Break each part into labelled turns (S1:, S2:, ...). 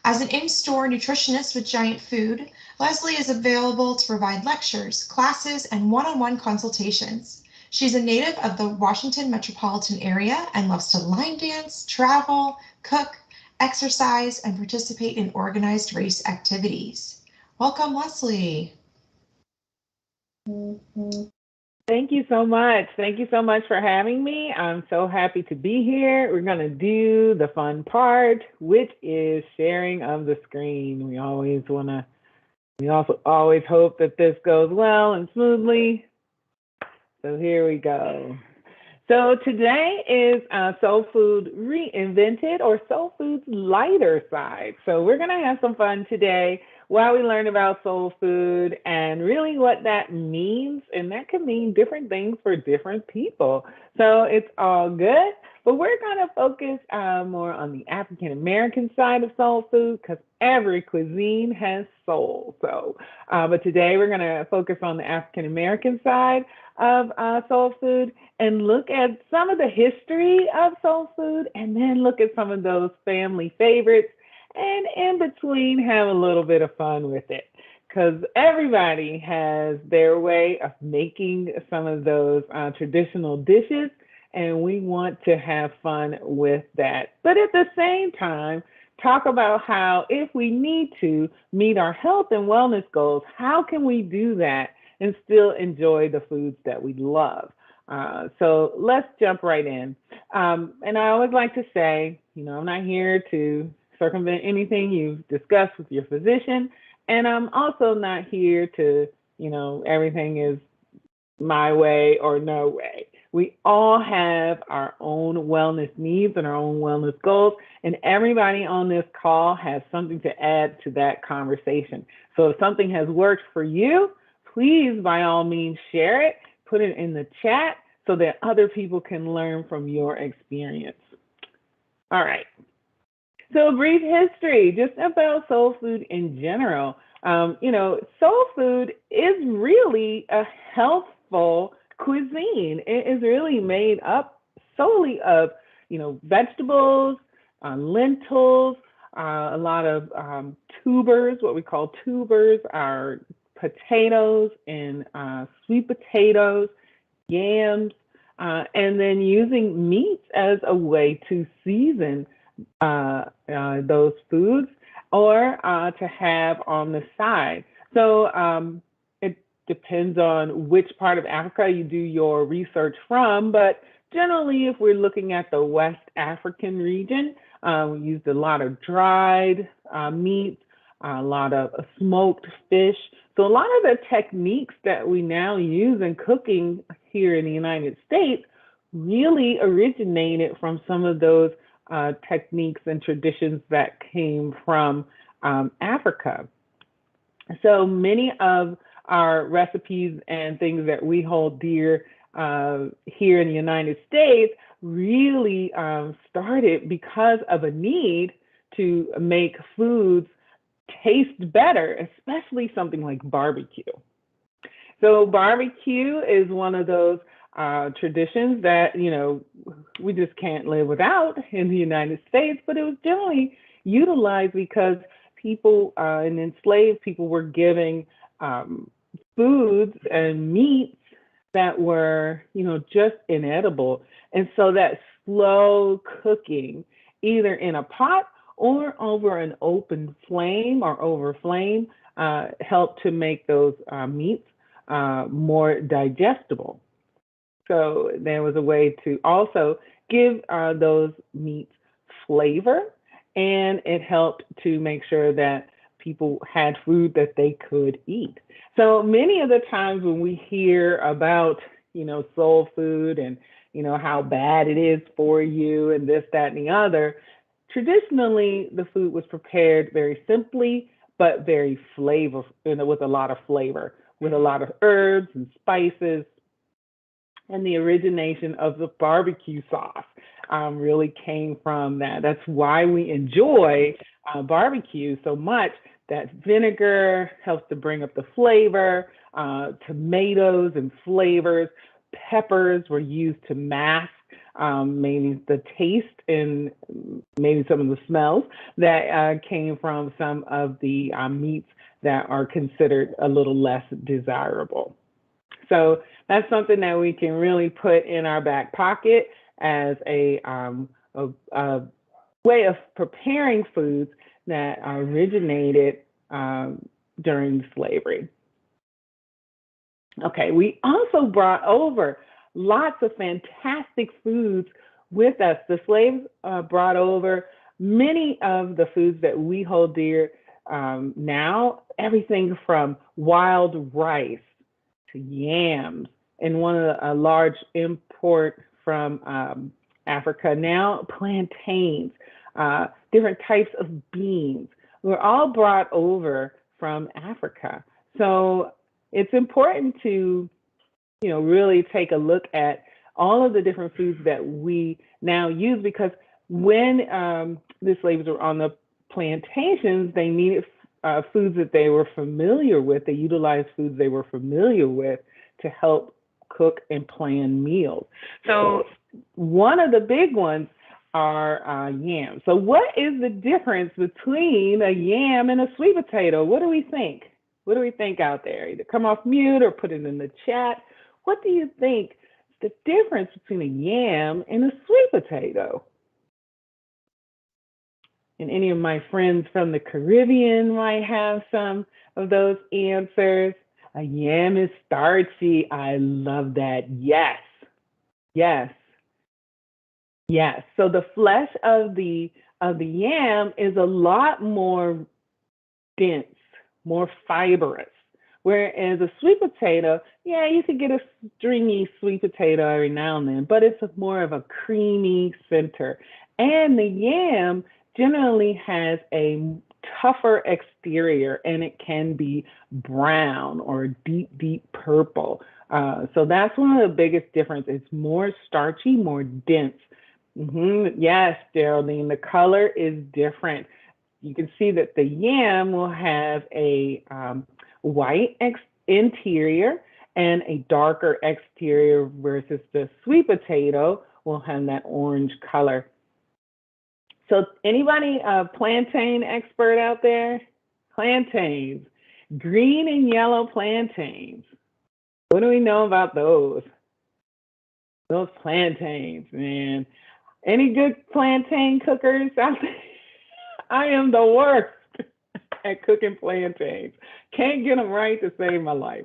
S1: As an in-store nutritionist with Giant Food, Leslie is available to provide lectures, classes, and one-on-one consultations. She's a native of the Washington metropolitan area and loves to line dance, travel, cook, exercise, and participate in organized race activities. Welcome, Leslie.
S2: Thank you so much. Thank you so much for having me. I'm so happy to be here. We're going to do the fun part, which is sharing of the screen. We also always hope that this goes well and smoothly. So here we go. So today is Soul Food Reinvented, or Soul Food's lighter side. So we're going to have some fun today while we learn about soul food and really what that means. And that can mean different things for different people. So it's all good. But we're going to focus more on the African American side of soul food, because every cuisine has soul. So, but today we're going to focus on the African American side of soul food and look at some of the history of soul food, and then look at some of those family favorites, and in between have a little bit of fun with it, because everybody has their way of making some of those traditional dishes, and we want to have fun with that. But at the same time, talk about how, if we need to meet our health and wellness goals, how can we do that and still enjoy the foods that we love? So let's jump right in. And I always like to say, I'm not here to circumvent anything you've discussed with your physician. And I'm also not here to, everything is my way or no way. We all have our own wellness needs and our own wellness goals, and everybody on this call has something to add to that conversation. So if something has worked for you, please, by all means, share it, put it in the chat so that other people can learn from your experience. All right. So a brief history just about soul food in general. Soul food is really a healthful cuisine. It is really made up solely of, vegetables, lentils, a lot of tubers. What we call tubers are potatoes and sweet potatoes, yams, and then using meats as a way to season those foods, or to have on the side. So it depends on which part of Africa you do your research from, but generally, if we're looking at the West African region, we used a lot of dried meats, a lot of smoked fish. So a lot of the techniques that we now use in cooking here in the United States really originated from some of those techniques and traditions that came from Africa. So many of our recipes and things that we hold dear here in the United States really started because of a need to make foods taste better, especially something like barbecue. So barbecue is one of those traditions that, we just can't live without in the United States, but it was generally utilized because people and enslaved people were giving foods and meats that were, just inedible. And so that slow cooking, either in a pot or over an open flame or over flame, helped to make those meats more digestible. So there was a way to also give those meats flavor, and it helped to make sure that people had food that they could eat. So many of the times when we hear about, soul food and, how bad it is for you and this, that, and the other, traditionally the food was prepared very simply, but very flavor, with a lot of flavor, with a lot of herbs and spices. And the origination of the barbecue sauce really came from that. That's why we enjoy barbecue so much. That vinegar helps to bring up the flavor, tomatoes and flavors. Peppers were used to mask maybe the taste and maybe some of the smells that came from some of the meats that are considered a little less desirable. So that's something that we can really put in our back pocket as a way of preparing foods that originated during slavery. Okay, we also brought over lots of fantastic foods with us. The slaves brought over many of the foods that we hold dear now, everything from wild rice to yams, and one of the large import from Africa now, plantains, different types of beans. Were all brought over from Africa. So it's important to, really take a look at all of the different foods that we now use, because when the slaves were on the plantations, they needed foods that they were familiar with. They utilized foods they were familiar with to help cook and plan meals. So one of the big ones are yams. So what is the difference between a yam and a sweet potato? What do we think? What do we think out there? Either come off mute or put it in the chat. What do you think is the difference between a yam and a sweet potato? And any of my friends from the Caribbean might have some of those answers. A yam is starchy. I love that. Yes, yes, yes. So the flesh of the yam is a lot more dense, more fibrous. Whereas a sweet potato, yeah, you could get a stringy sweet potato every now and then, but it's more of a creamy center. And the yam generally has a tougher exterior, and it can be brown or deep, deep purple. So that's one of the biggest differences. It's more starchy, more dense. Yes, Geraldine, the color is different. You can see that the yam will have a white interior and a darker exterior, versus the sweet potato will have that orange color. So anybody plantain expert out there? Plantains, green and yellow plantains. What do we know about those? Those plantains, man. Any good plantain cookers out there? I am the worst at cooking plantains. Can't get them right to save my life.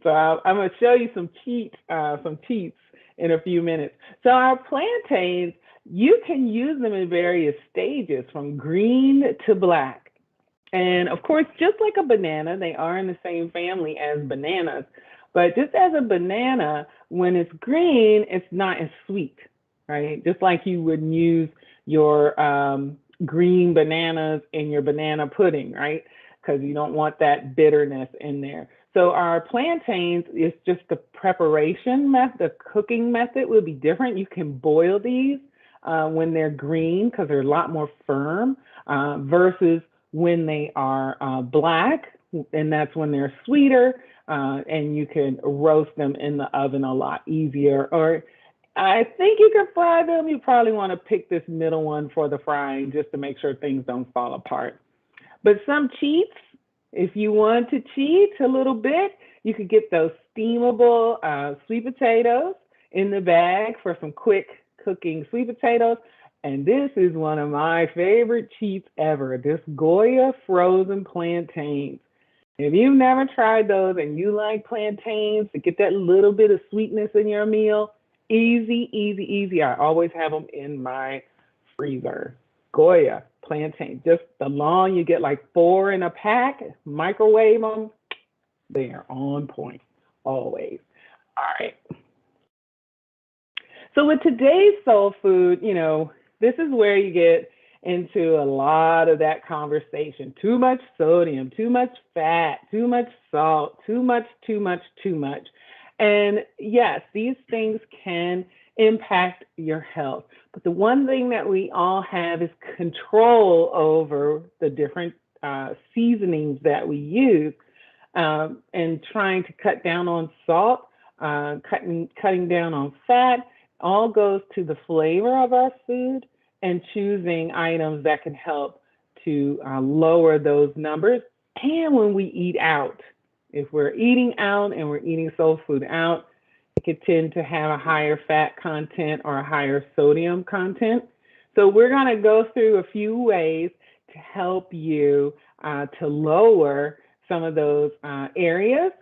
S2: So I'm going to show you some cheats in a few minutes. So our plantains, you can use them in various stages, from green to black. And of course, just like a banana, they are in the same family as bananas. But just as a banana, when it's green, it's not as sweet, right? Just like you would use your green bananas in your banana pudding, right? Because you don't want that bitterness in there. So our plantains is just the preparation method, the cooking method will be different. You can boil these when they're green, because they're a lot more firm, versus when they are black, and that's when they're sweeter, and you can roast them in the oven a lot easier. Or I think you can fry them. You probably want to pick this middle one for the frying, just to make sure things don't fall apart. But some cheats, if you want to cheat a little bit, you could get those steamable sweet potatoes in the bag for some quick cooking sweet potatoes. And this is one of my favorite cheats ever, this Goya frozen plantains. If you've never tried those and you like plantains to get that little bit of sweetness in your meal, easy, easy, easy. I always have them in my freezer. Goya plantain, just the long, you get like 4 in a pack, microwave them. They are on point, always. All right. So with today's soul food, this is where you get into a lot of that conversation. Too much sodium, too much fat, too much salt, too much. And yes, these things can impact your health. But the one thing that we all have is control over the different seasonings that we use, and trying to cut down on salt, cutting down on fat, all goes to the flavor of our food and choosing items that can help to lower those numbers. And when we eat out, if we're eating out and we're eating soul food out, it could tend to have a higher fat content or a higher sodium content. So we're going to go through a few ways to help you to lower some of those areas.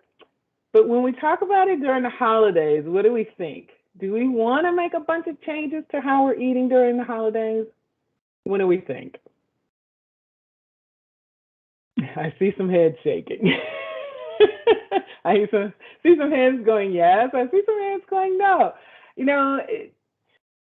S2: But when we talk about it during the holidays, what do we think? Do we want to make a bunch of changes to how we're eating during the holidays? What do we think? I see some heads shaking. I see some hands going yes. I see some hands going no. You know,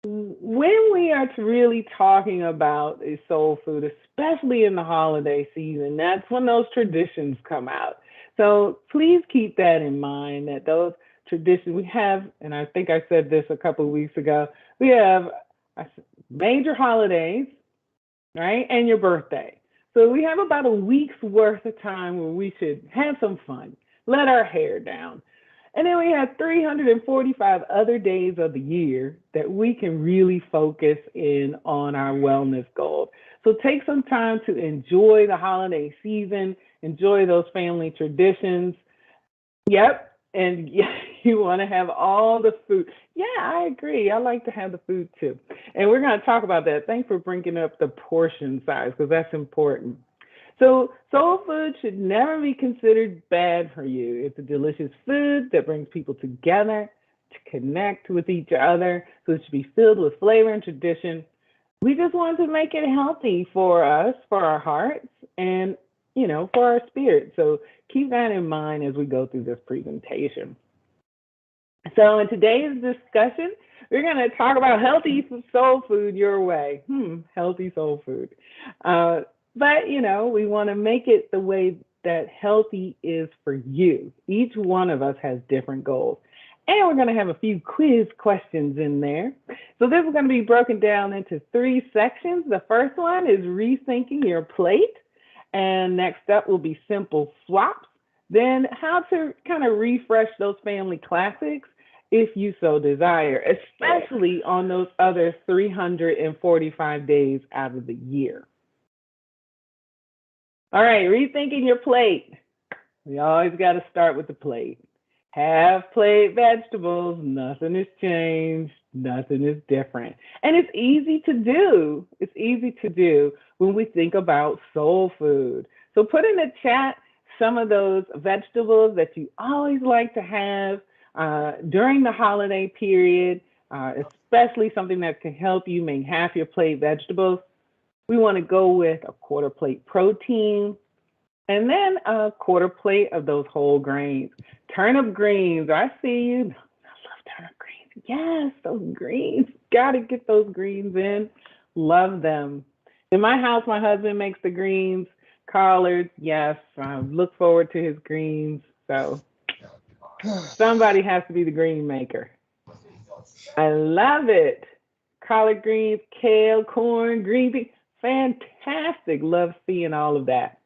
S2: when we are really talking about a soul food, especially in the holiday season, that's when those traditions come out. So please keep that in mind, that those traditions we have, and I think I said this a couple of weeks ago, we have major holidays, right, and your birthday. So we have about a week's worth of time where we should have some fun, let our hair down. And then we have 345 other days of the year that we can really focus in on our wellness goals. So take some time to enjoy the holiday season, enjoy those family traditions. Yep, and yeah, you want to have all the food. Yeah, I agree. I like to have the food too. And we're going to talk about that. Thanks for bringing up the portion size because that's important. So soul food should never be considered bad for you. It's a delicious food that brings people together to connect with each other. So it should be filled with flavor and tradition. We just want to make it healthy for us, for our hearts, and for our spirit. So keep that in mind as we go through this presentation. So in today's discussion, we're going to talk about healthy soul food your way. Healthy soul food. But, we want to make it the way that healthy is for you. Each one of us has different goals. And we're going to have a few quiz questions in there. So this is going to be broken down into 3 sections. The first one is rethinking your plate. And next up will be simple swaps. Then how to kind of refresh those family classics if you so desire, especially on those other 345 days out of the year. All right, rethinking your plate. We always got to start with the plate. Have plate vegetables. Nothing has changed. Nothing is different. And it's easy to do. It's easy to do when we think about soul food. So put in the chat some of those vegetables that you always like to have during the holiday period, especially something that can help you make half your plate vegetables. We want to go with a 1/4 plate protein and then a 1/4 plate of those whole grains. Turnip greens, I see you. I love turnip greens. Yes, those greens. Got to get those greens in. Love them. In my house, my husband makes the greens, collards. Yes, I look forward to his greens. So somebody has to be the green maker. I love it. Collard greens, kale, corn, green beans. Fantastic. Love seeing all of that.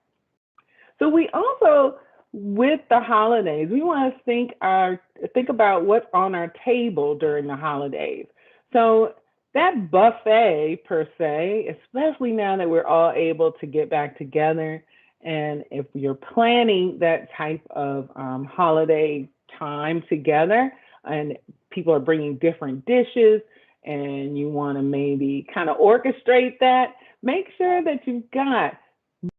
S2: So we also, with the holidays, we want to think about what's on our table during the holidays. So that buffet per se, especially now that we're all able to get back together, and if you're planning that type of holiday time together and people are bringing different dishes and you want to maybe kind of orchestrate that, make sure that you've got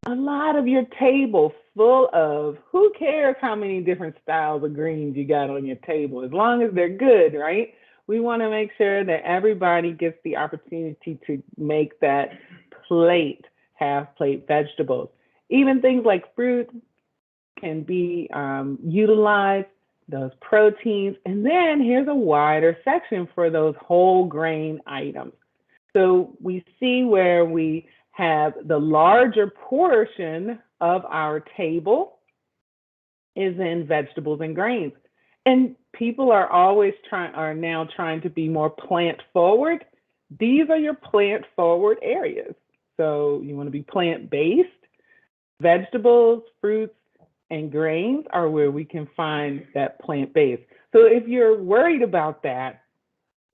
S2: a lot of your table full of, who cares how many different styles of greens you got on your table, as long as they're good, right? We want to make sure that everybody gets the opportunity to make that plate, half plate vegetables. Even things like fruit can be utilized, those proteins. And then here's a wider section for those whole grain items. So we see where we have the larger portion of our table is in vegetables and grains. And people are now trying to be more plant forward. These are your plant forward areas. So you want to be plant-based. Vegetables, fruits, and grains are where we can find that plant-based. So if you're worried about that,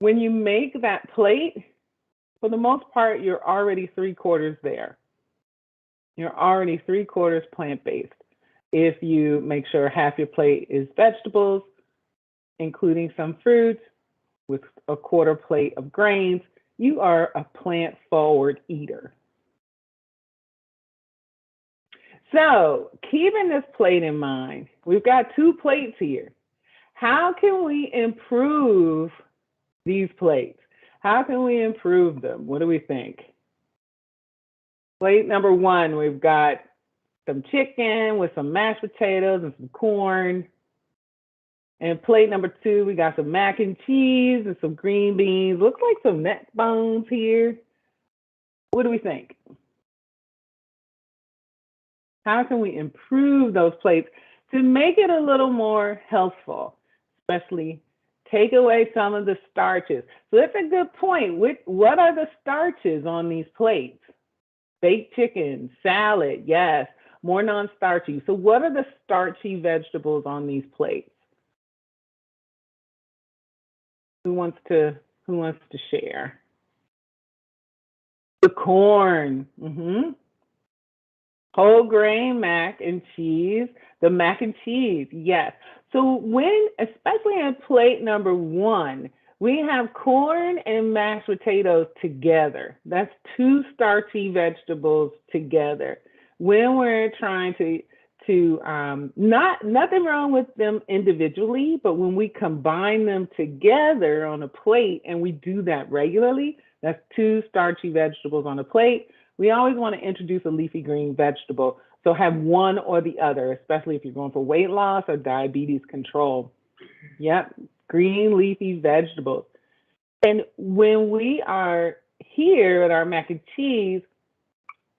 S2: when you make that plate, for the most part, you're already 3/4 there. You're already 3/4 plant-based. If you make sure half your plate is vegetables, including some fruits, with a 1/4 plate of grains, you are a plant-forward eater. So, keeping this plate in mind, we've got 2 plates here. How can we improve these plates? How can we improve them? What do we think? Plate number 1, we've got some chicken with some mashed potatoes and some corn. And plate number 2, we got some mac and cheese and some green beans. Looks like some neck bones here. What do we think? How can we improve those plates to make it a little more healthful, especially take away some of the starches? So that's a good point. What are the starches on these plates? Baked chicken, salad, yes, more non-starchy. So what are the starchy vegetables on these plates? Who wants to share? The corn. Whole grain mac and cheese. The mac and cheese, yes. So especially in plate number 1, we have corn and mashed potatoes together. That's 2 starchy vegetables together. When we're trying to nothing wrong with them individually, but when we combine them together on a plate, and we do that regularly, that's 2 starchy vegetables on a plate. We always want to introduce a leafy green vegetable. So have one or the other, especially if you're going for weight loss or diabetes control. Yep, green leafy vegetables. And when we are here at our mac and cheese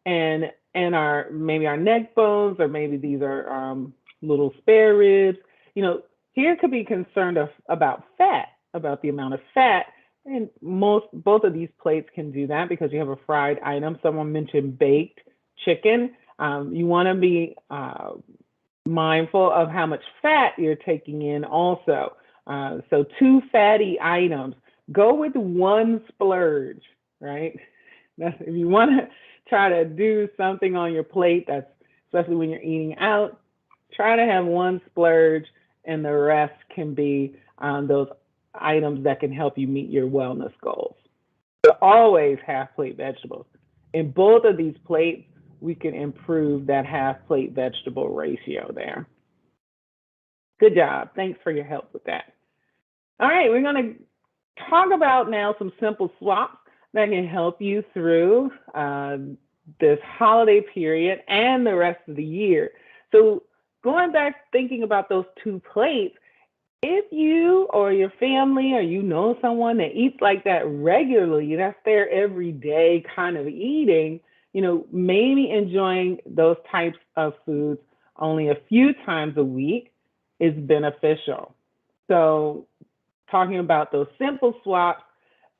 S2: and maybe our neck bones, or maybe these are little spare ribs, here could be concerned about fat, about the amount of fat. And both of these plates can do that because you have a fried item. Someone mentioned baked chicken. You want to be mindful of how much fat you're taking in also. So 2 fatty items. Go with 1 splurge, right? If you want to try to do something on your plate, that's especially when you're eating out, try to have 1 splurge, and the rest can be those items that can help you meet your wellness goals. So always half plate vegetables. In both of these plates, we can improve that half plate vegetable ratio there. Good job. Thanks for your help with that. All right, we're going to talk about now some simple swaps that can help you through this holiday period and the rest of the year. So going back, thinking about those 2 plates, if you or your family or someone that eats like that regularly, that's their everyday kind of eating, maybe enjoying those types of foods only a few times a week is beneficial. So talking about those simple swaps,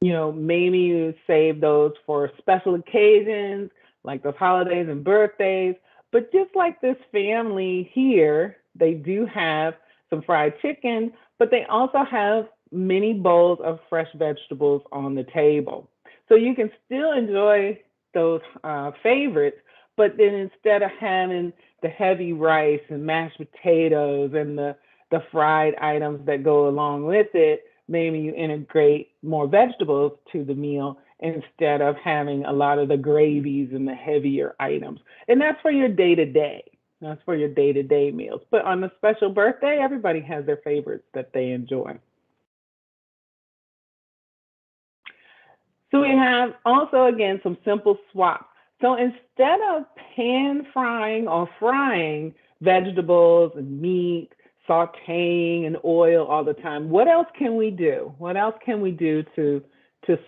S2: maybe you save those for special occasions like those holidays and birthdays. But just like this family here, they do have some fried chicken, but they also have many bowls of fresh vegetables on the table. So you can still enjoy those favorites, but then instead of having the heavy rice and mashed potatoes and the fried items that go along with it, maybe you integrate more vegetables to the meal instead of having a lot of the gravies and the heavier items. And that's for your day-to-day. That's for your day-to-day meals. But on a special birthday, everybody has their favorites that they enjoy. So we have also, again, some simple swaps. So instead of pan frying or frying vegetables and meat, sauteing and oil all the time, what else can we do? What else can we do to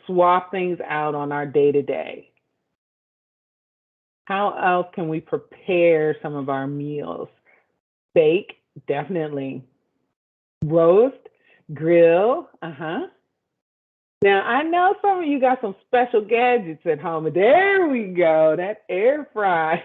S2: swap things out on our day-to-day? How else can we prepare some of our meals? Bake, definitely. Roast, grill, Now, I know some of you got some special gadgets at home. There we go, that air fry.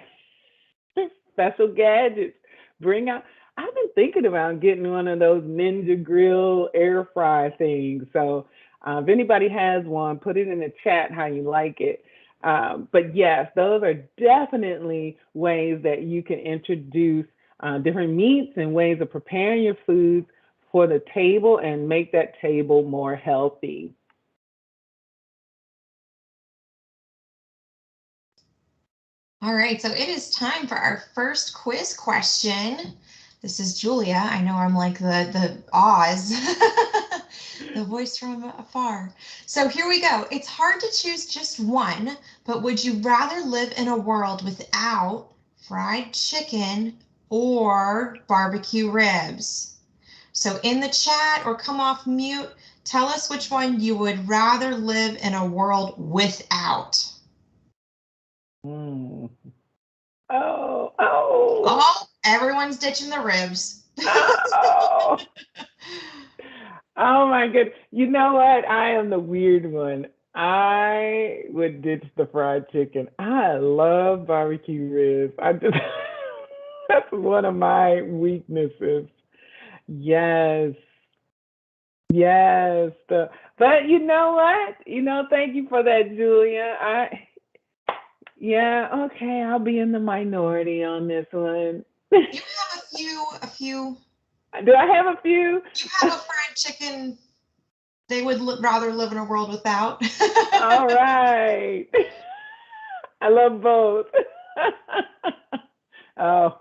S2: Special gadgets. Bring out. I've been thinking about getting one of those Ninja Grill air fry things. So If anybody has one, put it in the chat how you like it. But yes, those are definitely ways that you can introduce different meats and ways of preparing your foods for the table and make that table more healthy.
S1: All right, so it is time for our first quiz question. This is Julia. I know I'm like the Oz, the voice from afar. So here we go. It's hard to choose just one, but would you rather live in a world without fried chicken or barbecue ribs? So in the chat or come off mute, tell us which one you would rather live in a world without.
S2: Mm. Oh,
S1: Everyone's ditching the ribs.
S2: oh, oh my goodness. You know what? I am the weird one. I would ditch the fried chicken. I love barbecue ribs. That's one of my weaknesses. Yes. Yes. But you know what? Thank you for that, Julia. Yeah, okay, I'll be in the minority on this one.
S1: You have a few.
S2: Do I have a few?
S1: You have a fried chicken they would rather live in a world without.
S2: All right. I love both. Oh,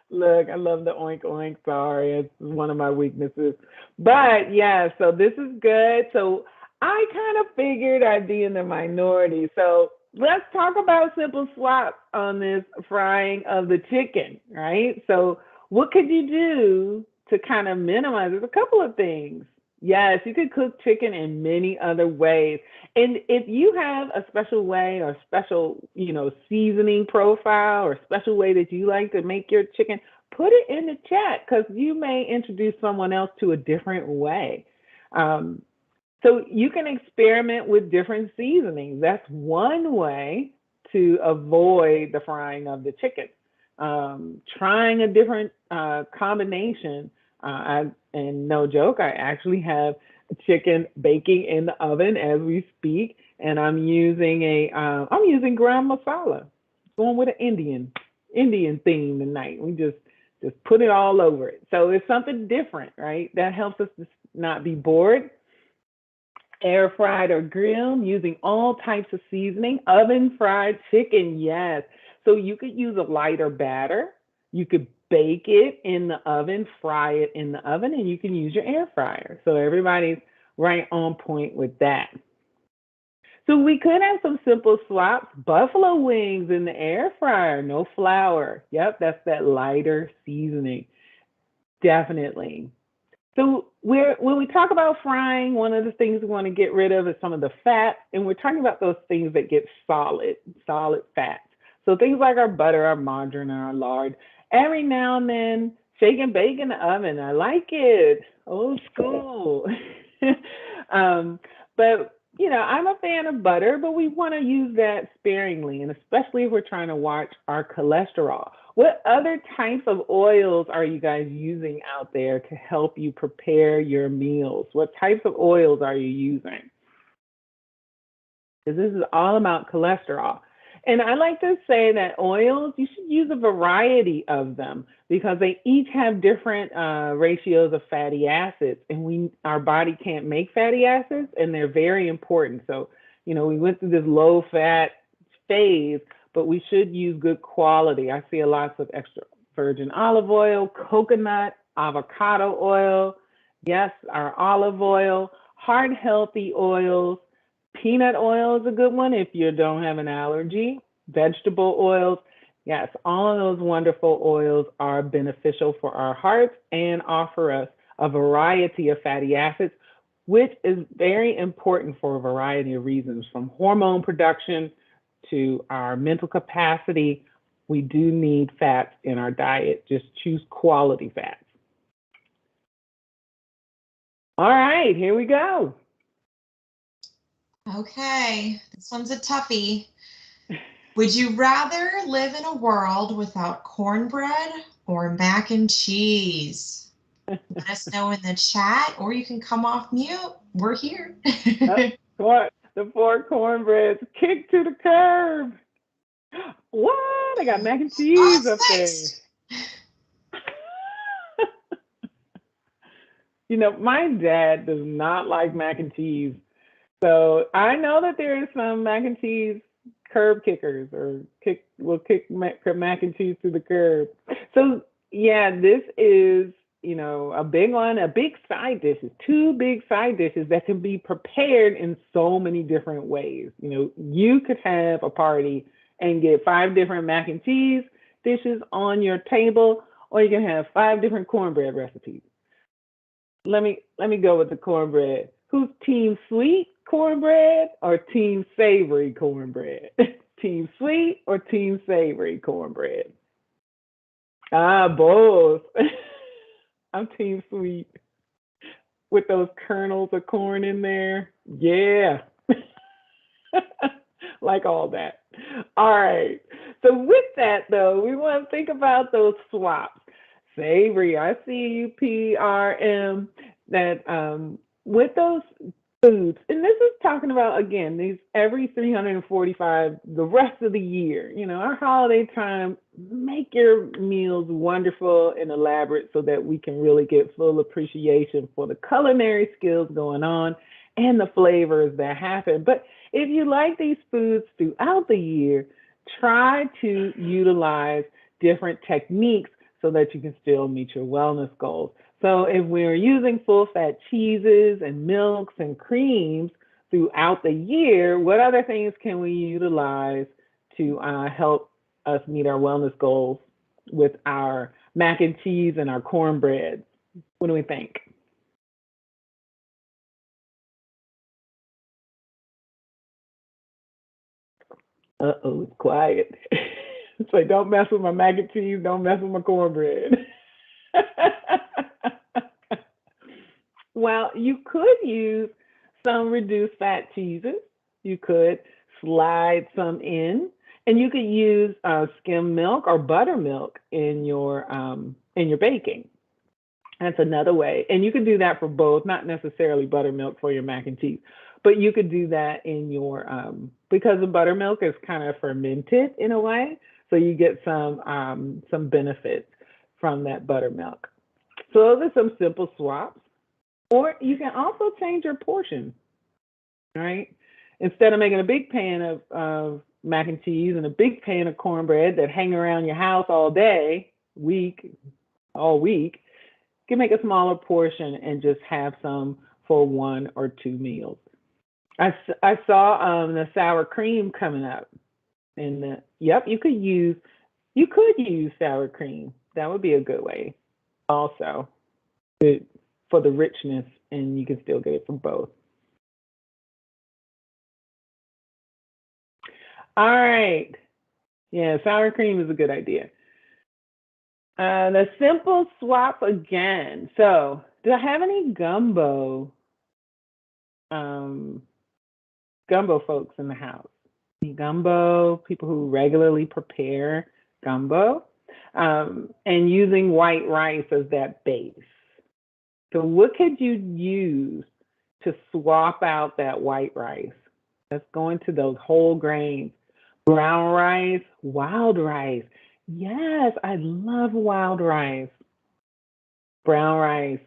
S2: look, I love the oink oink. Sorry, it's one of my weaknesses. But yeah, so this is good. So I kind of figured I'd be in the minority. So let's talk about simple swaps on this frying of the chicken, right? So what could you do to kind of minimize? There's a couple of things. Yes, you could cook chicken in many other ways. And if you have a special way or special, seasoning profile or special way that you like to make your chicken, put it in the chat because you may introduce someone else to a different way. So you can experiment with different seasonings. That's one way to avoid the frying of the chicken. Trying a different combination. And no joke, I actually have chicken baking in the oven as we speak, and I'm using ground masala, going with an Indian theme tonight. We just put it all over it. So it's something different, right? That helps us to not be bored. Air fried or grilled, using all types of seasoning. Oven fried chicken, yes. So you could use a lighter batter. You could bake it in the oven, fry it in the oven, and you can use your air fryer. So everybody's right on point with that. So we could have some simple swaps. Buffalo wings in the air fryer, no flour. Yep, that's that lighter seasoning. Definitely. So when we talk about frying, one of the things we want to get rid of is some of the fat, and we're talking about those things that get solid fats. So things like our butter, our margarine, our lard. Every now and then, shake and bake in the oven. I like it. Old school. But I'm a fan of butter, but we want to use that sparingly, and especially if we're trying to watch our cholesterol. What other types of oils are you guys using out there to help you prepare your meals? What types of oils are you using? Because this is all about cholesterol. And I like to say that oils, you should use a variety of them because they each have different ratios of fatty acids, and our body can't make fatty acids, and they're very important. So, we went through this low fat phase, but we should use good quality. I see lots of extra virgin olive oil, coconut, avocado oil. Yes, our olive oil, heart healthy oils. Peanut oil is a good one if you don't have an allergy. Vegetable oils. Yes, all of those wonderful oils are beneficial for our hearts and offer us a variety of fatty acids, which is very important for a variety of reasons, from hormone production to our mental capacity. We do need fats in our diet. Just choose quality fats. All right, here we go.
S1: Okay, this one's a toughie. Would you rather live in a world without cornbread or mac and cheese? Let us know in the chat, or you can come off mute. We're here.
S2: What? The four cornbreads kicked to the curb. What? I got mac and cheese
S1: What's
S2: up there.
S1: next?
S2: You know, my dad does not like mac and cheese. So I know that there is some mac and cheese curb kickers or will kick mac and cheese to the curb. So yeah, this is, you know, a big one, a big side dishes, two big side dishes that can be prepared in so many different ways. You know, you could have a party and get 5 different mac and cheese dishes on your table, or you can have 5 different cornbread recipes. Let me go with the cornbread. Who's team sweet cornbread or team savory cornbread? Team sweet or team savory cornbread? Ah, both. I'm team sweet with those kernels of corn in there. Yeah. Like all that. All right. So with that though, we want to think about those swaps. Savory, I see you, PRM, that with those foods, and this is talking about again these every 345 the rest of the year. You know, our holiday time, make your meals wonderful and elaborate so that we can really get full appreciation for the culinary skills going on and the flavors that happen. But if you like these foods throughout the year, try to utilize different techniques so that you can still meet your wellness goals. So if we're using full fat cheeses and milks and creams throughout the year, what other things can we utilize to help us meet our wellness goals with our mac and cheese and our cornbread? What do we think? Uh-oh, it's quiet. It's like, don't mess with my mac and cheese, don't mess with my cornbread. Well, you could use some reduced fat cheeses. You could slide some in, and you could use skim milk or buttermilk in your baking. That's another way, and you can do that for both. Not necessarily buttermilk for your mac and cheese, but you could do that in your because the buttermilk is kind of fermented in a way, so you get some benefits from that buttermilk. So those are some simple swaps. Or you can also change your portion, right? Instead of making a big pan of mac and cheese and a big pan of cornbread that hang around your house all day, all week, you can make a smaller portion and just have some for 1 or 2 meals. I saw the sour cream coming up, and yep, you could use sour cream. That would be a good way also for the richness, and you can still get it from both. All right. Yeah, sour cream is a good idea. The simple swap again. So, do I have any um, gumbo folks in the house? Any gumbo people who regularly prepare gumbo, and using white rice as that base. So, what could you use to swap out that white rice? Let's go into those whole grains. Brown rice, wild rice. Yes, I love wild rice. Brown rice,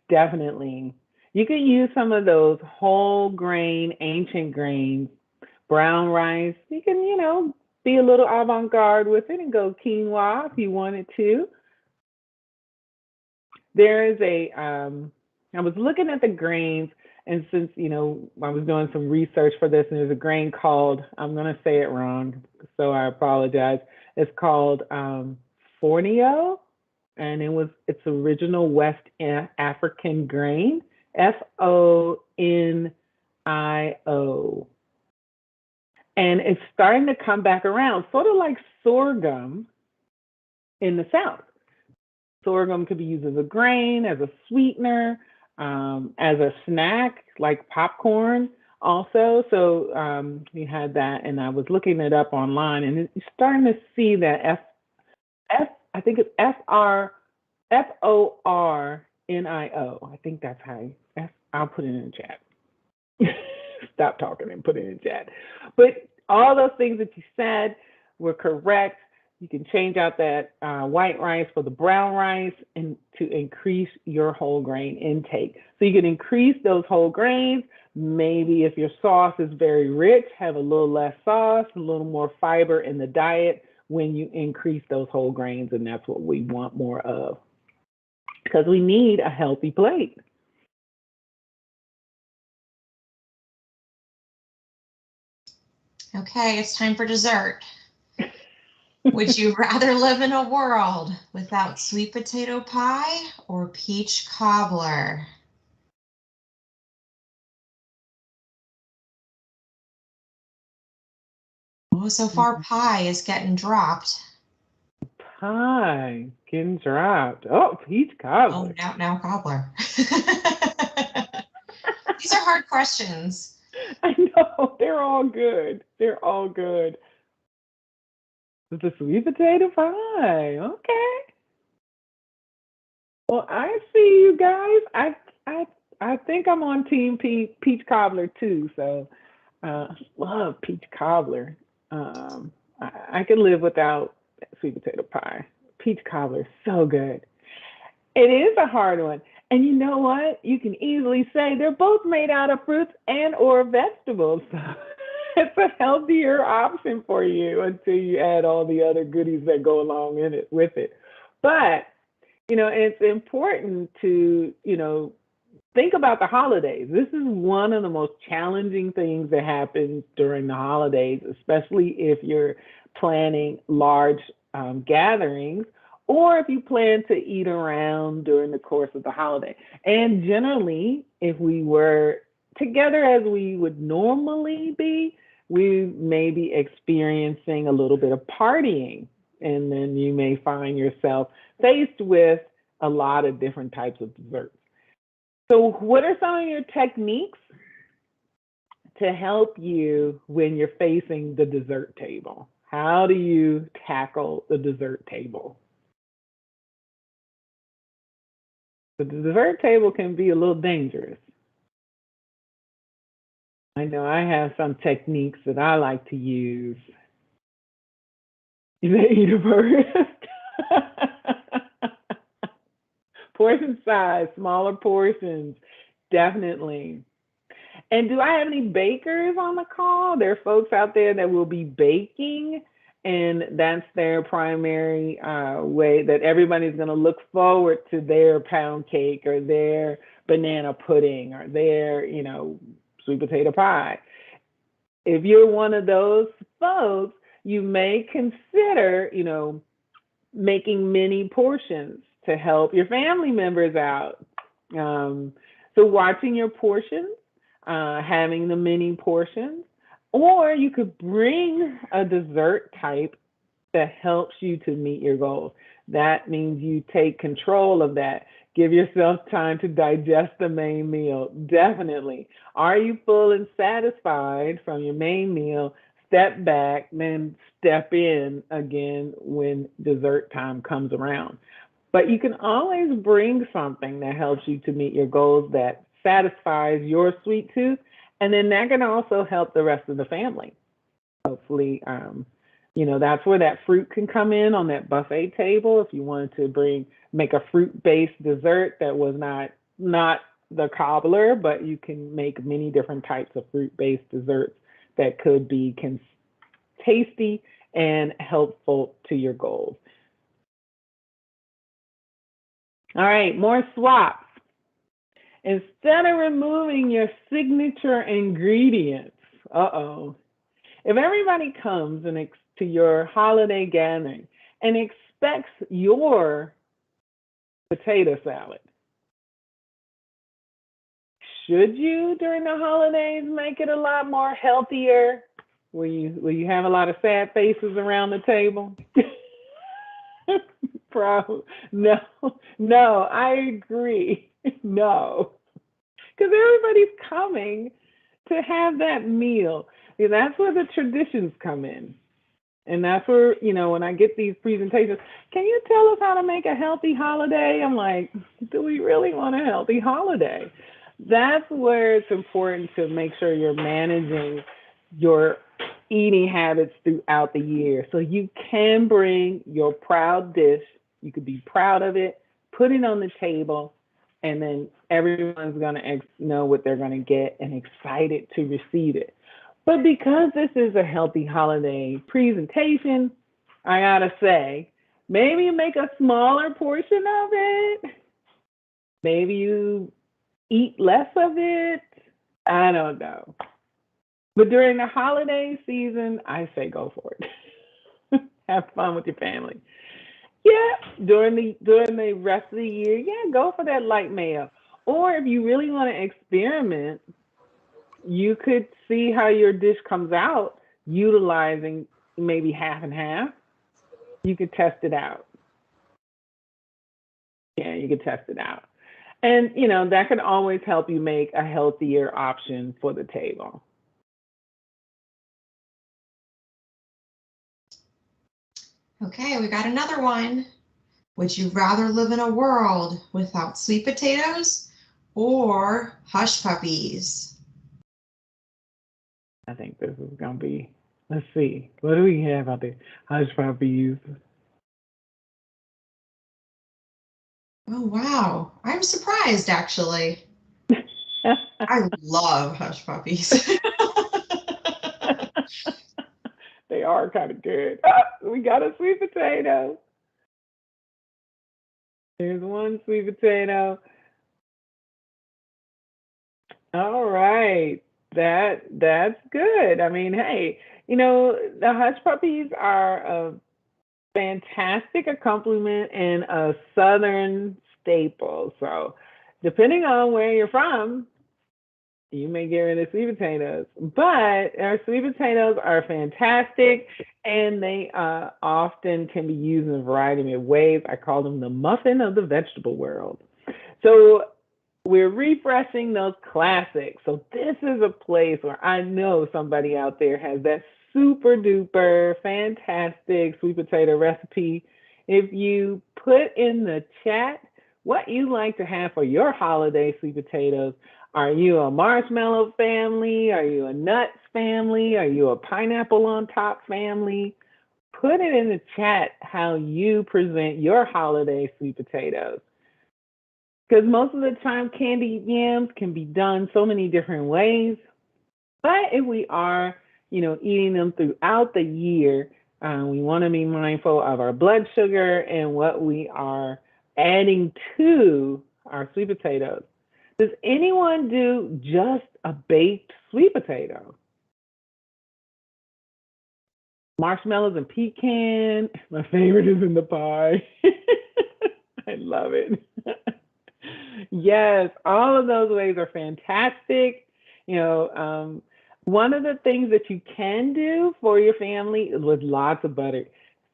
S2: definitely. You could use some of those whole grain, ancient grains. Brown rice, you can, be a little avant garde with it and go quinoa if you wanted to. There is I was looking at the grains, and since, I was doing some research for this, and there's a grain called, I'm going to say it wrong, so I apologize. It's called Fornio, and it's original West African grain, Fonio. And it's starting to come back around, sort of like sorghum in the South. Sorghum could be used as a grain, as a sweetener, as a snack, like popcorn also. So we had that, and I was looking it up online, and you're starting to see that I think it's Fornio. I think that's I'll put it in the chat. Stop talking and put it in the chat. But all those things that you said were correct. You can change out that white rice for the brown rice and to increase your whole grain intake. So you can increase those whole grains. Maybe if your sauce is very rich, have a little less sauce, a little more fiber in the diet when you increase those whole grains, and that's what we want more of because we need a healthy plate.
S1: Okay, it's time for dessert. Would you rather live in a world without sweet potato pie or peach cobbler? Oh, so far pie is getting dropped.
S2: Pie getting dropped. Oh, peach cobbler.
S1: Oh, now cobbler. These are hard questions.
S2: I know, they're all good. They're all good. It's a sweet potato pie. Okay. Well, I see you guys. I think I'm on team peach cobbler too. So love peach cobbler. I could live without sweet potato pie. Peach cobbler is so good. It is a hard one. And you know what? You can easily say they're both made out of fruits and or vegetables. So it's a healthier option for you until you add all the other goodies that go along with it. But, it's important to, think about the holidays. This is one of the most challenging things that happens during the holidays, especially if you're planning large gatherings or if you plan to eat around during the course of the holiday. And generally, if we were together as we would normally be, we may be experiencing a little bit of partying. And then you may find yourself faced with a lot of different types of desserts. So what are some of your techniques to help you when you're facing the dessert table? How do you tackle the dessert table? The dessert table can be a little dangerous. I know I have some techniques that I like to use. You may eat a first. Portion size, smaller portions, definitely. And do I have any bakers on the call? There are folks out there that will be baking, and that's their primary way that everybody's going to look forward to their pound cake or their banana pudding or their, sweet potato pie. If you're one of those folks, you may consider, making mini portions to help your family members out. So watching your portions, having the mini portions, or you could bring a dessert type that helps you to meet your goals. That means you take control of that. Give yourself time to digest the main meal. Definitely. Are you full and satisfied from your main meal? Step back, then step in again when dessert time comes around. But you can always bring something that helps you to meet your goals that satisfies your sweet tooth, and then that can also help the rest of the family. Hopefully, that's where that fruit can come in on that buffet table. If you wanted to make a fruit-based dessert that was not the cobbler, but you can make many different types of fruit-based desserts that could be tasty and helpful to your goals. All right, more swaps. Instead of removing your signature ingredients, if everybody comes to your holiday gathering and expects your potato salad, should you, during the holidays, make it a lot more healthier? Will you have a lot of sad faces around the table? Probably. No, I agree. No. Because everybody's coming to have that meal. That's where the traditions come in. And that's where, when I get these presentations, can you tell us how to make a healthy holiday? I'm like, do we really want a healthy holiday? That's where it's important to make sure you're managing your eating habits throughout the year. So you can bring your proud dish, you could be proud of it, put it on the table, and then everyone's going to know what they're going to get and excited to receive it. But because this is a healthy holiday presentation, I gotta say, maybe you make a smaller portion of it. Maybe you eat less of it. I don't know. But during the holiday season, I say go for it. Have fun with your family. Yeah, during the rest of the year, yeah, go for that light mayo. Or if you really want to experiment, you could see how your dish comes out utilizing maybe half and half. You could test it out. Yeah, you could test it out. And, that can always help you make a healthier option for the table.
S1: Okay, we got another one. Would you rather live in a world without sweet potatoes or hush puppies?
S2: I think this is going to be, let's see, what do we have out there? Hush puppies.
S1: Oh, wow. I'm surprised, actually. I love hush puppies.
S2: They are kind of good. We got a sweet potato. There's one sweet potato. All right. That's good. I mean, hey, the hush puppies are a fantastic accompaniment and a southern staple. So, depending on where you're from, you may get rid of sweet potatoes, but our sweet potatoes are fantastic, and they often can be used in a variety of ways. I call them the muffin of the vegetable world. So we're refreshing those classics. So this is a place where I know somebody out there has that super duper fantastic sweet potato recipe. If you put in the chat what you like to have for your holiday sweet potatoes, are you a marshmallow family? Are you a nuts family? Are you a pineapple on top family? Put it in the chat how you present your holiday sweet potatoes. Because most of the time, candied yams can be done so many different ways. But if we are, eating them throughout the year, we want to be mindful of our blood sugar and what we are adding to our sweet potatoes. Does anyone do just a baked sweet potato? Marshmallows and pecan. My favorite is in the pie. I love it. Yes, all of those ways are fantastic. One of the things that you can do for your family is with lots of butter.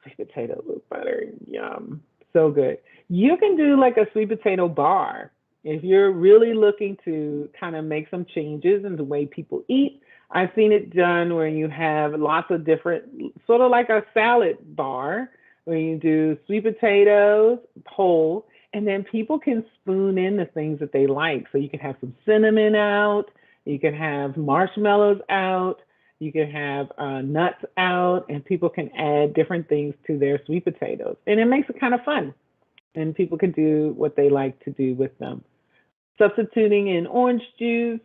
S2: Sweet potato with butter, yum, so good. You can do like a sweet potato bar. If you're really looking to kind of make some changes in the way people eat, I've seen it done where you have lots of different, sort of like a salad bar, where you do sweet potatoes, whole, and then people can spoon in the things that they like. So you can have some cinnamon out, you can have marshmallows out, you can have nuts out, and people can add different things to their sweet potatoes. And it makes it kind of fun. And people can do what they like to do with them. Substituting in orange juice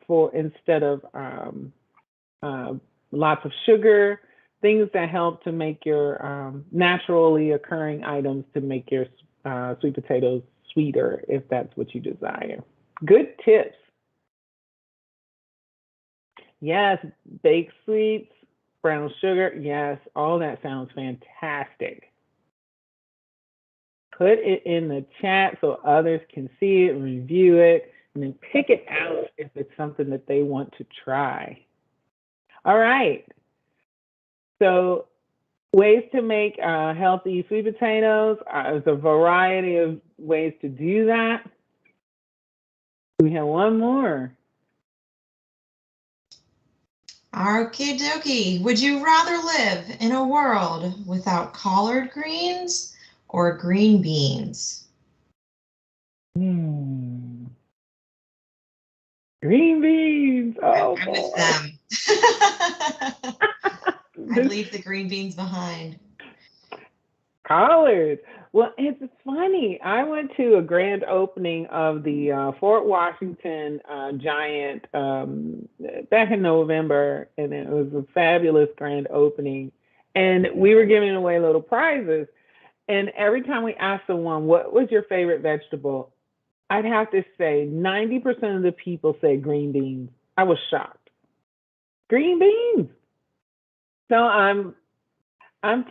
S2: for instead of lots of sugar, things that help to make your naturally occurring items to make your sweet potatoes sweeter, if that's what you desire. Good tips. Yes, baked sweets, brown sugar. Yes, all that sounds fantastic. Put it in the chat so others can see it, review it, and then pick it out if it's something that they want to try. All right. So ways to make healthy sweet potatoes. There's a variety of ways to do that. We have one more.
S1: Okie dokie. Would you rather live in a world without collard greens or green beans?
S2: Green beans. Oh
S1: I'm with
S2: boy.
S1: them. I'd leave the green beans behind.
S2: Collards. Well, it's funny. I went to a grand opening of the Fort Washington Giant back in November, and it was a fabulous grand opening. And we were giving away little prizes. And every time we asked someone, what was your favorite vegetable? I'd have to say 90% of the people say green beans. I was shocked. Green beans. So I'm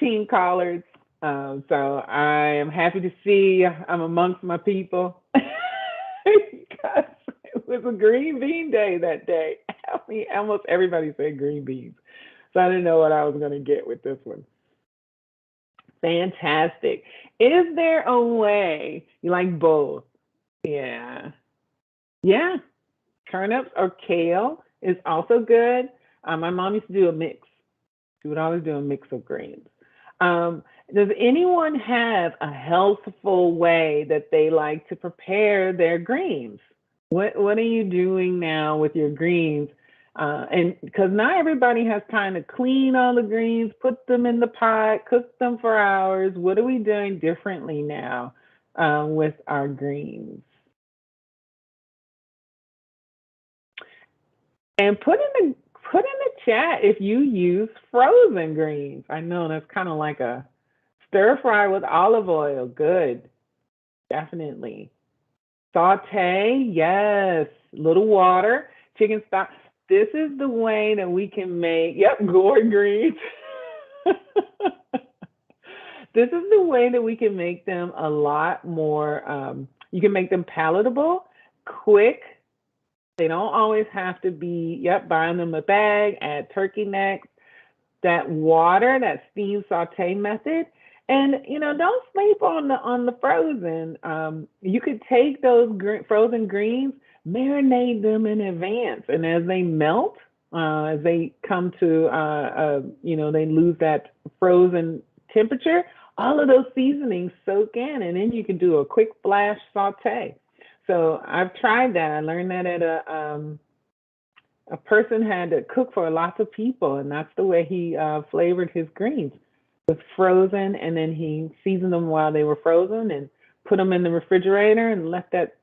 S2: team collards. So I am happy to see I'm amongst my people because it was a green bean day that day. I mean, almost everybody said green beans. So I didn't know what I was going to get with this one. Fantastic. Is there a way you like both? Yeah. Yeah. Turnips or kale is also good. My mom used to do a mix. She would always do a mix of greens. Does anyone have a healthful way that they like to prepare their greens? What are you doing now with your greens? And because not everybody has time to clean all the greens, put them in the pot, cook them for hours. What are we doing differently now with our greens? And put in the chat if you use frozen greens. I know that's kind of like a stir fry with olive oil. Good. Definitely. Saute, yes. Little water, chicken stock. This is the way that we can make, yep, gourd greens. This is the way that we can make them a lot more, you can make them palatable, quick. They don't always have to be, yep, buying them a bag, add turkey necks, that water, that steam saute method. And don't sleep on the frozen. You could take those frozen greens, marinate them in advance, and as they melt, as they come to, they lose that frozen temperature. All of those seasonings soak in, and then you can do a quick flash saute. So I've tried that. I learned that at a person had to cook for lots of people, and that's the way he flavored his greens, with frozen, and then he seasoned them while they were frozen and put them in the refrigerator and let that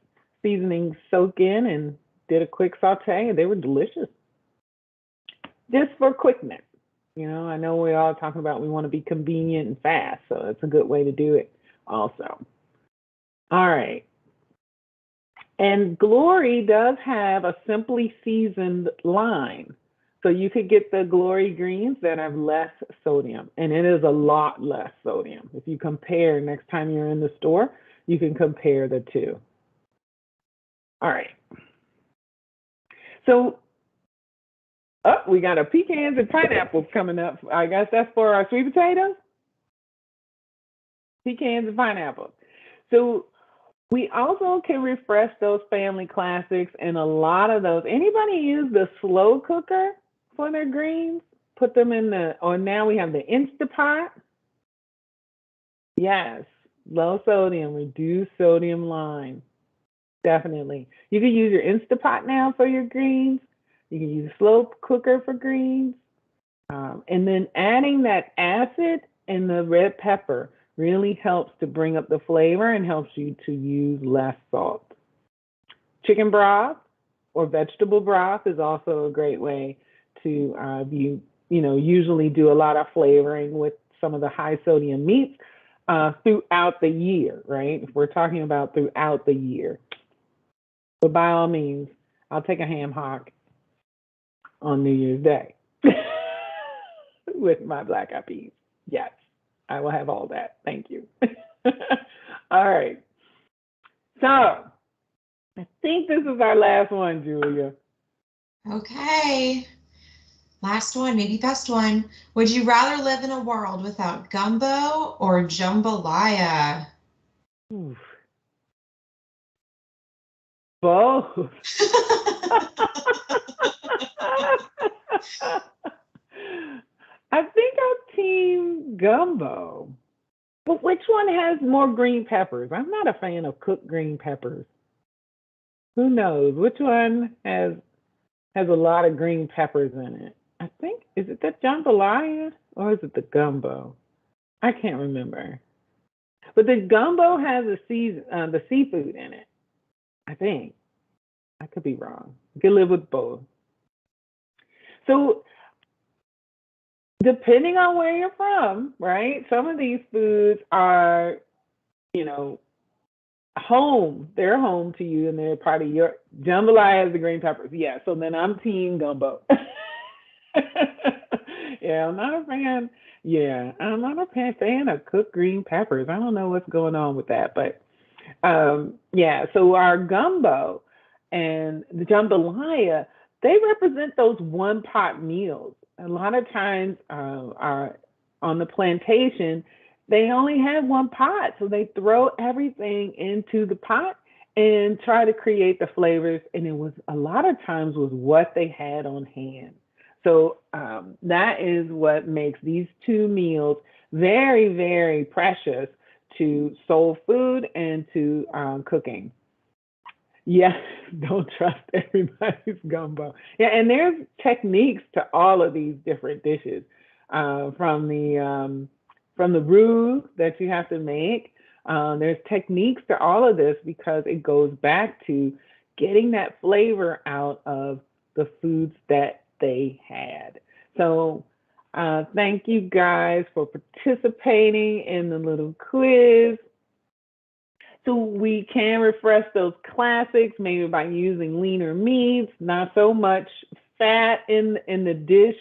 S2: seasoning soak in and did a quick saute, and they were delicious. Just for quickness. I know we're all talking about we want to be convenient and fast, so it's a good way to do it also. All right. And Glory does have a simply seasoned line. So you could get the Glory greens that have less sodium, and it is a lot less sodium. If you compare next time you're in the store, you can compare the two. All right. So, we got a pecans and pineapples coming up. I guess that's for our sweet potatoes. Pecans and pineapples. So we also can refresh those family classics, and a lot of those. Anybody use the slow cooker for their greens? Put them in or now we have the Instapot. Yes, low sodium, reduced sodium line. Definitely. You can use your Instapot now for your greens. You can use a slow cooker for greens. And then adding that acid and the red pepper really helps to bring up the flavor and helps you to use less salt. Chicken broth or vegetable broth is also a great way to usually do a lot of flavoring with some of the high sodium meats throughout the year, right? If we're talking about throughout the year. But by all means, I'll take a ham hock on New Year's Day with my black eyed peas. Yes, I will have all that. Thank you. All right. So I think this is our last one, Julia.
S1: Okay. Last one, maybe best one. Would you rather live in a world without gumbo or jambalaya?
S2: Oof. Both. I think I'm team gumbo. But which one has more green peppers? I'm not a fan of cooked green peppers. Who knows? Which one has a lot of green peppers in it? I think is it the jambalaya or is it the gumbo? I can't remember. But the gumbo has the seafood in it. I think. I could be wrong. You can live with both. So depending on where you're from, right? Some of these foods are, you know, home. They're home to you and they're part of your jambalaya has the green peppers. Yeah, so then I'm team gumbo. Yeah, I'm not a fan. Yeah, I'm not a fan of cooked green peppers. I don't know what's going on with that, but yeah. So our gumbo and the jambalaya, they represent those one pot meals. A lot of times, our on the plantation, they only have one pot, so they throw everything into the pot and try to create the flavors. And it was a lot of times was what they had on hand. So that is what makes these two meals very, very precious to soul food and to cooking. Yes, don't trust everybody's gumbo. Yeah, and there's techniques to all of these different dishes, from the roux that you have to make. There's techniques to all of this because it goes back to getting that flavor out of the foods that they had. So thank you guys for participating in the little quiz. So we can refresh those classics maybe by using leaner meats, not so much fat in the dish,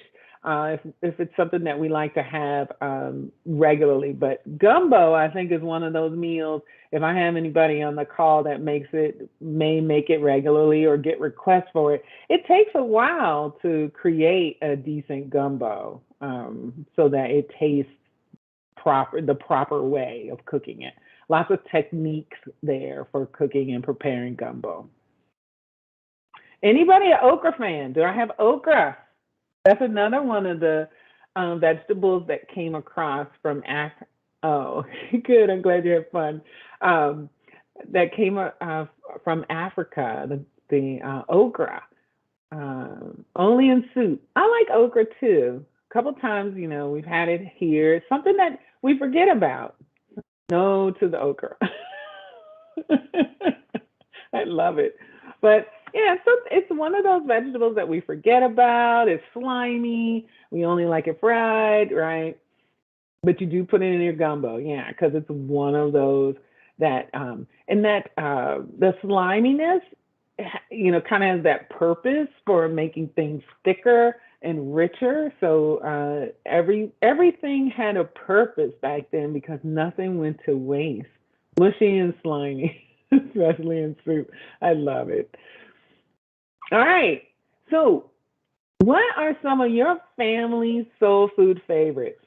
S2: if it's something that we like to have regularly. But gumbo, I think, is one of those meals. If I have anybody on the call that may make it regularly or get requests for it, it takes a while to create a decent gumbo so that it tastes the proper way of cooking it. Lots of techniques there for cooking and preparing gumbo. Anybody an okra fan? Do I have okra? That's another one of the vegetables that came across from Africa. Oh, good. I'm glad you had fun. That came from Africa, the okra. Only in soup. I like okra too. A couple times, we've had it here. It's something that we forget about. No to the okra. I love it. But yeah, so it's one of those vegetables that we forget about. It's slimy. We only like it fried, right? But you do put it in your gumbo, yeah, because it's one of those that, and that the sliminess, kind of has that purpose for making things thicker and richer. So everything had a purpose back then because nothing went to waste. Mushy and slimy, especially in soup. I love it. All right. So, what are some of your family's soul food favorites?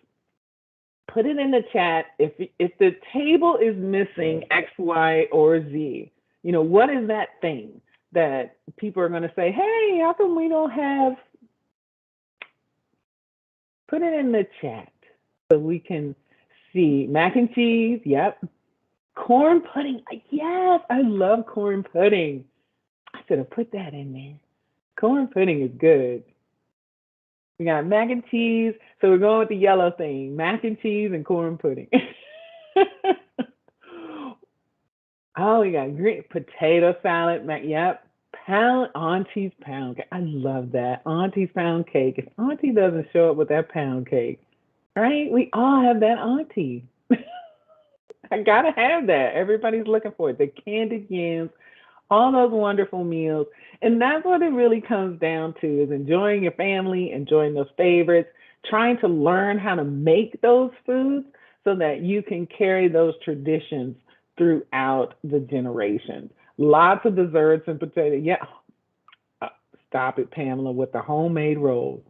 S2: Put it in the chat. If the table is missing X, Y, or Z, what is that thing that people are going to say, hey, how come we don't have? Put it in the chat so we can see. Mac and cheese, yep. Corn pudding, yes, I love corn pudding. I should have put that in there. Corn pudding is good. We got mac and cheese, so we're going with the yellow thing. Mac and cheese and corn pudding. Oh, we got green potato salad. Yep. Auntie's pound cake. I love that. Auntie's pound cake. If Auntie doesn't show up with that pound cake, right? We all have that auntie. I gotta have that. Everybody's looking for it. The candied yams, all those wonderful meals. And that's what it really comes down to is enjoying your family, enjoying those favorites, trying to learn how to make those foods so that you can carry those traditions throughout the generations. Lots of desserts and potato. Yeah. Stop it, Pamela, with the homemade rolls.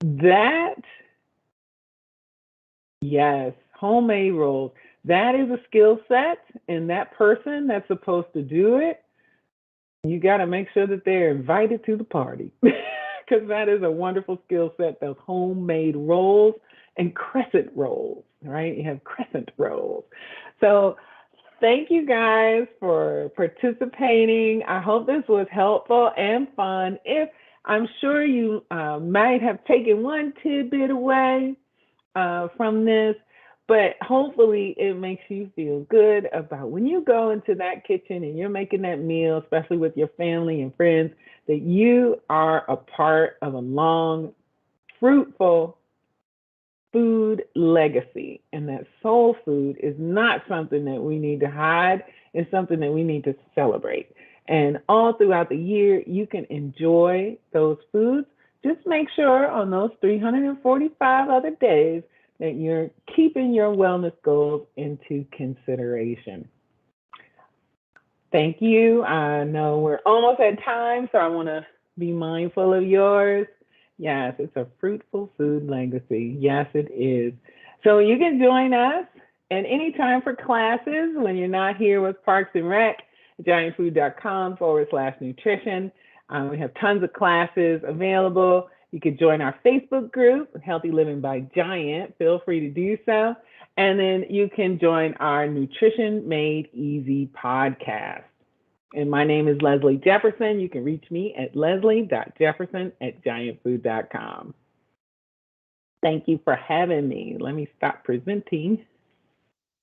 S2: That, yes, homemade rolls. That is a skill set, and that person that's supposed to do it, you got to make sure that they're invited to the party because that is a wonderful skill set, those homemade rolls and crescent rolls, right? You have crescent rolls. So thank you guys for participating. I hope this was helpful and fun. If I'm sure you might have taken one tidbit away from this, but hopefully it makes you feel good about when you go into that kitchen and you're making that meal, especially with your family and friends, that you are a part of a long, fruitful food legacy, and that soul food is not something that we need to hide. It's something that we need to celebrate. And all throughout the year, you can enjoy those foods. Just make sure on those 345 other days that you're keeping your wellness goals into consideration. Thank you. I know we're almost at time, so I want to be mindful of yours. Yes, it's a fruitful food legacy. Yes, it is. So you can join us at any time for classes when you're not here with Parks and Rec, giantfood.com/nutrition. We have tons of classes available. You can join our Facebook group, Healthy Living by Giant. Feel free to do so. And then you can join our Nutrition Made Easy podcast. And my name is Leslie Jefferson. You can reach me at leslie.jefferson@giantfood.com. Thank you for having me. Let me stop presenting.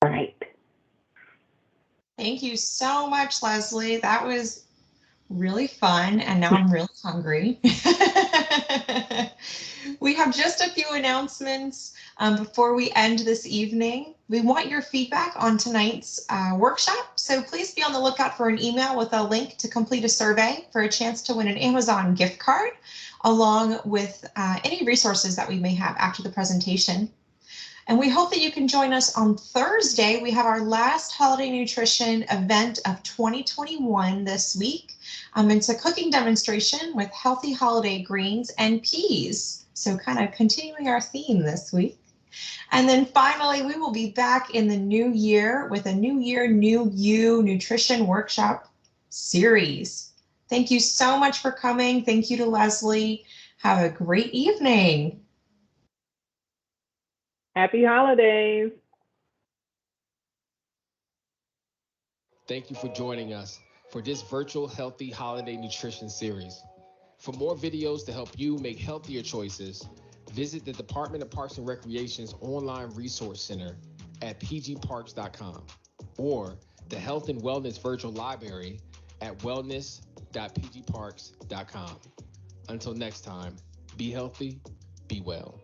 S2: All right.
S1: Thank you so much, Leslie. That was really fun, and now I'm really hungry. We have just a few announcements before we end this evening. We want your feedback on tonight's workshop, so please be on the lookout for an email with a link to complete a survey for a chance to win an Amazon gift card, along with any resources that we may have after the presentation. And we hope that you can join us on Thursday. We have our last holiday nutrition event of 2021 this week. It's a cooking demonstration with healthy holiday greens and peas. So kind of continuing our theme this week. And then finally, we will be back in the new year with a New Year, New You nutrition workshop series. Thank you so much for coming. Thank you to Leslie. Have a great evening.
S2: Happy holidays.
S3: Thank you for joining us for this virtual healthy holiday nutrition series. For more videos to help you make healthier choices, visit the Department of Parks and Recreation's online resource center at pgparks.com or the Health and Wellness Virtual Library at wellness.pgparks.com. Until next time, be healthy, be well.